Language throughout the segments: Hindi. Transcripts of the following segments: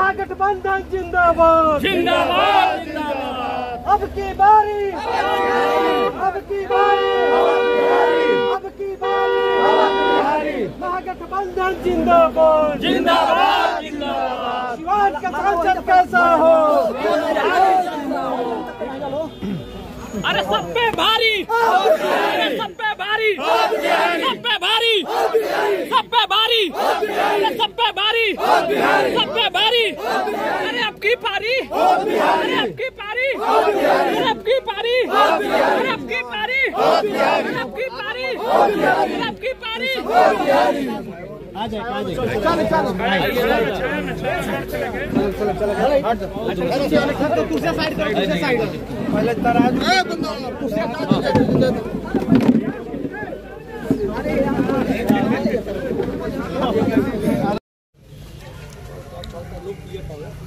महागठबंधन जिंदाबाद जिंदाबाद जिंदाबाद। अब की बारी अब की बारी अब की बारी महागठबंधन जिंदाबाद जिंदाबाद जिंदाबाद। शिवान का सांसद कैसा हो? अरे सब पे भारी, अरे सब पे भारी, सब पे भारी, सब पे भारी, अरे सब पे भारी, सब पे भारी। अरे अब की पारी, अरे अब की पारी, अरे अब की पारी, अरे अब की पारी, अरे अब की पारी, अरे अब की पारी।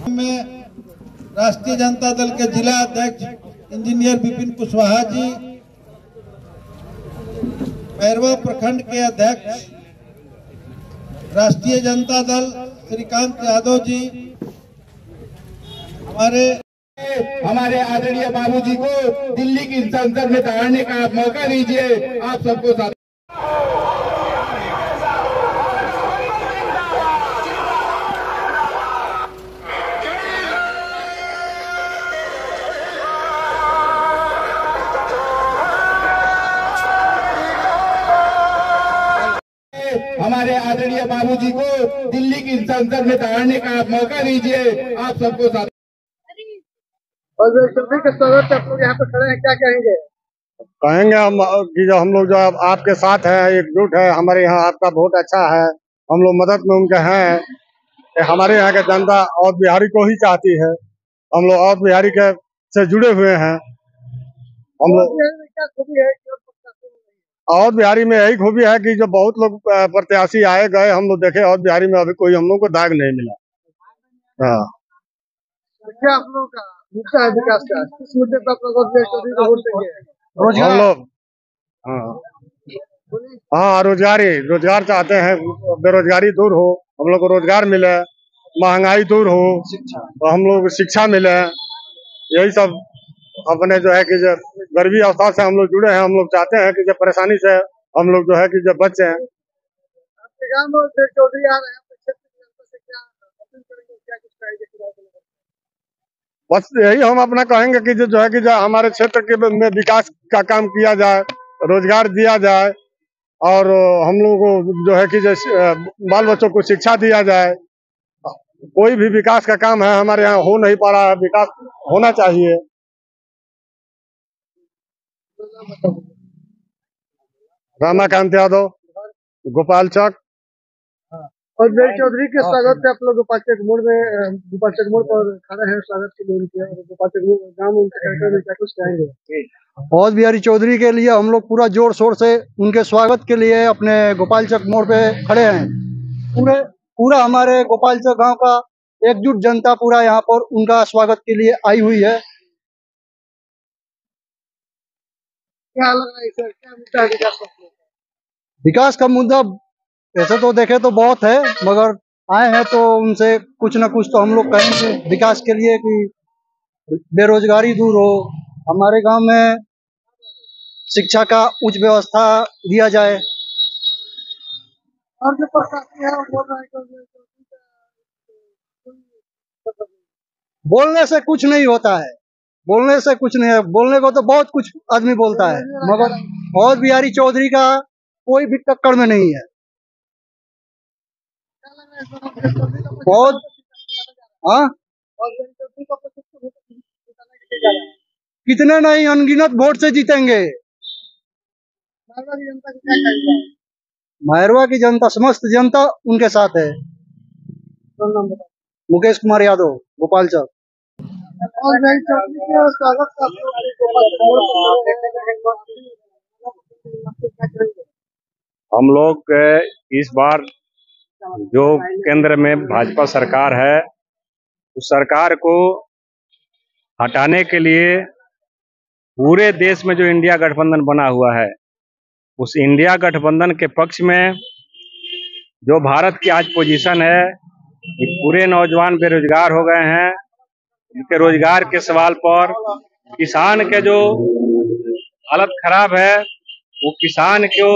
में राष्ट्रीय जनता दल के जिला अध्यक्ष इंजीनियर विपिन कुशवाहा जी, मैरवा प्रखंड के अध्यक्ष राष्ट्रीय जनता दल श्रीकांत यादव जी, हमारे आदरणीय बाबूजी को दिल्ली की संसद में दौड़ने का आप मौका दीजिए। आप सबको साथ हमारे आदरणीय बाबूजी को दिल्ली की संसद में दौड़ने का आप मौका दीजिए। आप सबको साथ के स्वागत से आप लोग यहाँ पे खड़े हैं, क्या कहेंगे? कहेंगे हम कि जो हम लोग जो आपके साथ है, एकजुट है, हमारे यहाँ आपका वोट अच्छा है, हम लोग मदद में उनके हैं। हमारे यहाँ के जनता और बिहारी को ही चाहती है, हम लोग और बिहारी के से जुड़े हुए हैं। हम लोग क्या खूबी है? और बिहारी में यही खूबी है कि जो बहुत लोग प्रत्याशी आए गए, हम लोग देखे और बिहारी में अभी कोई हम लोग को दाग नहीं मिला। हाँ, क्या आप लोगों का मुद्दा है विकास का? किस मुद्दे पर आप लोग वोट देंगे? हम लोग हाँ रोजगार चाहते हैं, बेरोजगारी दूर हो, हम लोग को रोजगार मिले, महंगाई दूर हो, तो हम लोग शिक्षा मिले। यही सब अपने जो है कि जो गरीबी अवस्था से हम लोग जुड़े हैं, हम लोग चाहते हैं कि जो परेशानी से हम लोग जो है कि जब बचे हैं। आपके गांव में चौधरी आ रहे हैं, बस यही हम अपना कहेंगे कि जो है कि जो हमारे क्षेत्र के में विकास का काम किया जाए, रोजगार दिया जाए, और हम लोगों को जो है कि जैसे बाल बच्चों को शिक्षा दिया जाए। कोई भी विकास का काम है हमारे यहाँ हो नहीं पा रहा है, विकास होना चाहिए। रामाकांत यादव, गोपाल चक। और चौधरी के स्वागत से आप लोग गोपाल चक मोड़ पर खड़े हैं, स्वागत के लिए उनके। गोपाल चक गाँव में क्या कुछ कहेंगे? और बिहारी चौधरी के लिए हम लोग पूरा जोर शोर से उनके स्वागत के लिए अपने गोपाल चक मोड़ पे खड़े हैं। पूरा हमारे गोपाल चक गांव का एकजुट जनता पूरा यहाँ पर उनका स्वागत के लिए आई हुई है। क्या लग रहा है सर, क्या मुद्दा है विकास का मुद्दा ऐसे तो देखे तो बहुत है, मगर आए हैं तो उनसे कुछ न कुछ तो हम लोग कहेंगे विकास के लिए कि बेरोजगारी दूर हो, हमारे गांव में शिक्षा का उच्च व्यवस्था दिया जाए। और जो प्रशासन है वो बोल रहा है बोलने से कुछ नहीं होता है, बोलने से कुछ नहीं है। बोलने को तो बहुत कुछ आदमी बोलता है, मगर और बिहारी चौधरी का कोई भी टक्कर में नहीं है। बहुत हाँ, कितने नहीं, अनगिनत वोट से जीतेंगे। मैरवा की जनता, समस्त जनता उनके साथ है। मुकेश कुमार यादव, गोपाल चक। हम लोग इस बार जो केंद्र में भाजपा सरकार है, उस सरकार को हटाने के लिए पूरे देश में जो इंडिया गठबंधन बना हुआ है, उस इंडिया गठबंधन के पक्ष में जो भारत की आज पोजीशन है कि पूरे नौजवान बेरोजगार हो गए हैं। उनके रोजगार के सवाल पर, किसान के जो हालत खराब है वो किसान के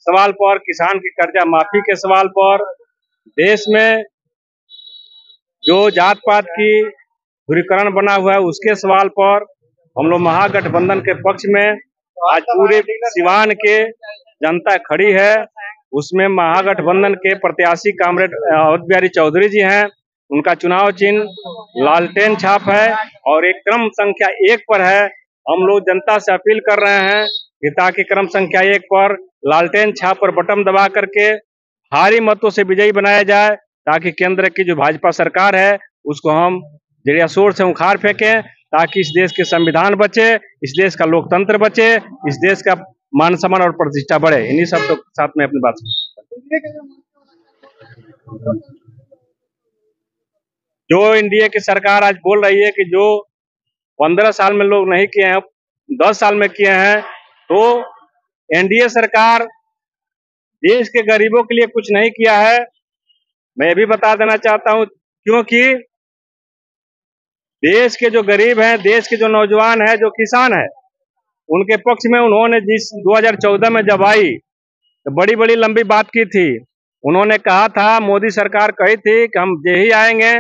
सवाल पर, किसान की कर्जा माफी के सवाल पर, देश में जो जात पात की ध्रुवीकरण बना हुआ है उसके सवाल पर हम लोग महागठबंधन के पक्ष में आज पूरे सिवान के जनता खड़ी है। उसमें महागठबंधन के प्रत्याशी कामरेड अवध बिहारी चौधरी जी हैं। उनका चुनाव चिन्ह लालटेन छाप है और एक क्रम संख्या 1 पर है। हम लोग जनता से अपील कर रहे हैं कि ताकि क्रम संख्या 1 पर लालटेन छाप पर बटन दबा करके भारी मतों से विजयी बनाया जाए, ताकि केंद्र की जो भाजपा सरकार है उसको हम जरिया शोर से उखाड़ फेंकें, ताकि इस देश के संविधान बचे, इस देश का लोकतंत्र बचे, इस देश का मान सम्मान और प्रतिष्ठा बढ़े। इन्हीं सब के साथ में अपनी बात जो एनडीए की सरकार आज बोल रही है कि जो 15 साल में लोग नहीं किए हैं 10 साल में किए हैं, तो एनडीए सरकार देश के गरीबों के लिए कुछ नहीं किया है। मैं ये भी बता देना चाहता हूं, क्योंकि देश के जो गरीब हैं, देश के जो नौजवान हैं, जो किसान हैं, उनके पक्ष में उन्होंने जिस 2014 में जब आई तो बड़ी बड़ी लंबी बात की थी। उन्होंने कहा था, मोदी सरकार कही थी कि हम यही आएंगे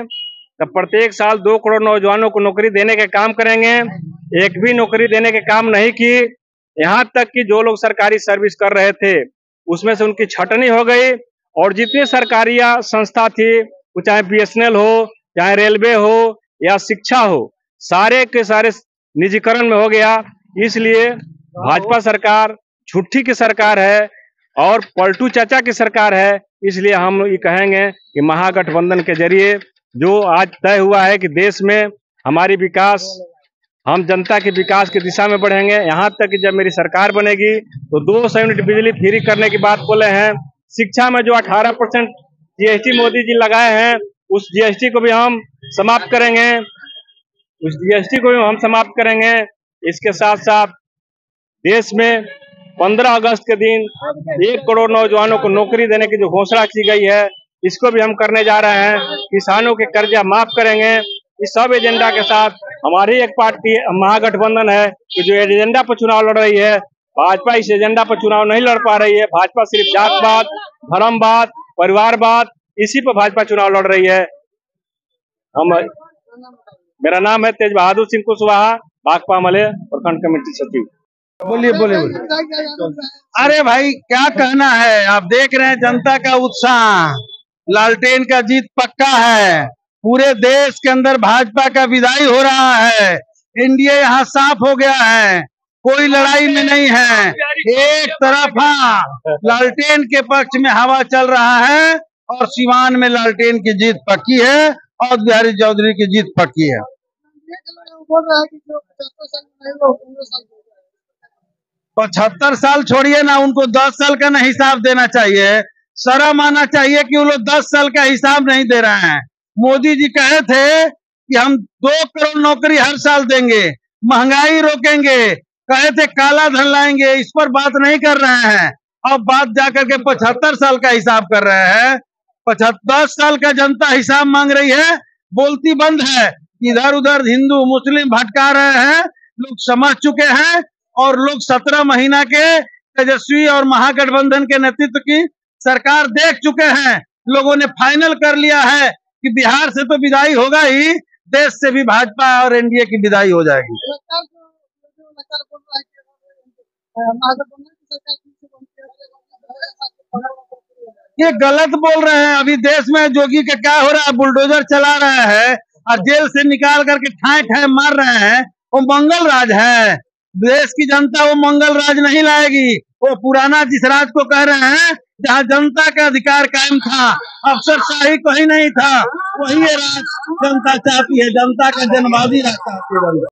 तो प्रत्येक साल 2 करोड़ नौजवानों को नौकरी देने के काम करेंगे। एक भी नौकरी देने के काम नहीं की। यहाँ तक कि जो लोग सरकारी सर्विस कर रहे थे उसमें से उनकी छटनी हो गई, और जितनी सरकारी संस्था थी, चाहे बीएसएनएल हो, चाहे रेलवे हो या शिक्षा हो, सारे के सारे निजीकरण में हो गया। इसलिए भाजपा सरकार झूठी की सरकार है और पलटू चाचा की सरकार है। इसलिए हम ये कहेंगे कि महागठबंधन के जरिए जो आज तय हुआ है कि देश में हमारी विकास, हम जनता के विकास की दिशा में बढ़ेंगे। यहाँ तक कि जब मेरी सरकार बनेगी तो 200 यूनिट बिजली फ्री करने की बात बोले हैं। शिक्षा में जो 18% जीएसटी मोदी जी लगाए हैं, उस जीएसटी को भी हम समाप्त करेंगे। इसके साथ साथ देश में 15 अगस्त के दिन 1 करोड़ नौजवानों को नौकरी देने की जो घोषणा की गई है, इसको भी हम करने जा रहे हैं। किसानों के कर्जा माफ करेंगे। इस सब एजेंडा के साथ हमारी एक पार्टी महागठबंधन है कि जो एजेंडा पर चुनाव लड़ रही है। भाजपा इस एजेंडा पर चुनाव नहीं लड़ पा रही है। भाजपा सिर्फ जातवाद, धर्मवाद, परिवारवाद, इसी पर भाजपा चुनाव लड़ रही है। मेरा नाम है तेज बहादुर सिंह कुशवाहा, भाकपा मले प्रखंड कमेटी सचिव। बोलिए। अरे भाई क्या कहना है, आप देख रहे हैं जनता का उत्साह, लालटेन का जीत पक्का है। पूरे देश के अंदर भाजपा का विदाई हो रहा है। एनडीए यहाँ साफ हो गया है, कोई लड़ाई में नहीं है। एक तरफा लालटेन के पक्ष में हवा चल रहा है और सिवान में लालटेन की जीत पक्की है और बिहारी चौधरी की जीत पक्की है। 75 साल छोड़िए ना, उनको 10 साल का ना हिसाब देना चाहिए। शर्म आना चाहिए कि वो लोग 10 साल का हिसाब नहीं दे रहे हैं। मोदी जी कहे थे कि हम 2 करोड़ नौकरी हर साल देंगे, महंगाई रोकेंगे, कहे थे काला धन लाएंगे, इस पर बात नहीं कर रहे हैं। अब बात जाकर के 75 साल का हिसाब कर रहे हैं। 10 साल का जनता हिसाब मांग रही है, बोलती बंद है। इधर उधर हिंदू मुस्लिम भटका रहे हैं, लोग समझ चुके हैं और लोग 17 महीना के तेजस्वी और महागठबंधन के नेतृत्व की सरकार देख चुके हैं। लोगों ने फाइनल कर लिया है कि बिहार से तो विदाई होगा ही, देश से भी भाजपा और एनडीए की विदाई हो जाएगी। ये गलत बोल रहे हैं। अभी देश में जोगी का क्या हो रहा है, बुलडोजर चला रहे हैं और जेल से निकाल करके ठाए ठाए मार रहे हैं। वो मंगल राज है। देश की जनता वो मंगल राज नहीं लाएगी। वो पुराना जिस राज को कह रहे हैं जहाँ जनता का अधिकार कायम था, अफसरशाही कहीं नहीं था, वही ये राज जनता चाहती है। जनता का जनवादी राज चाहती है।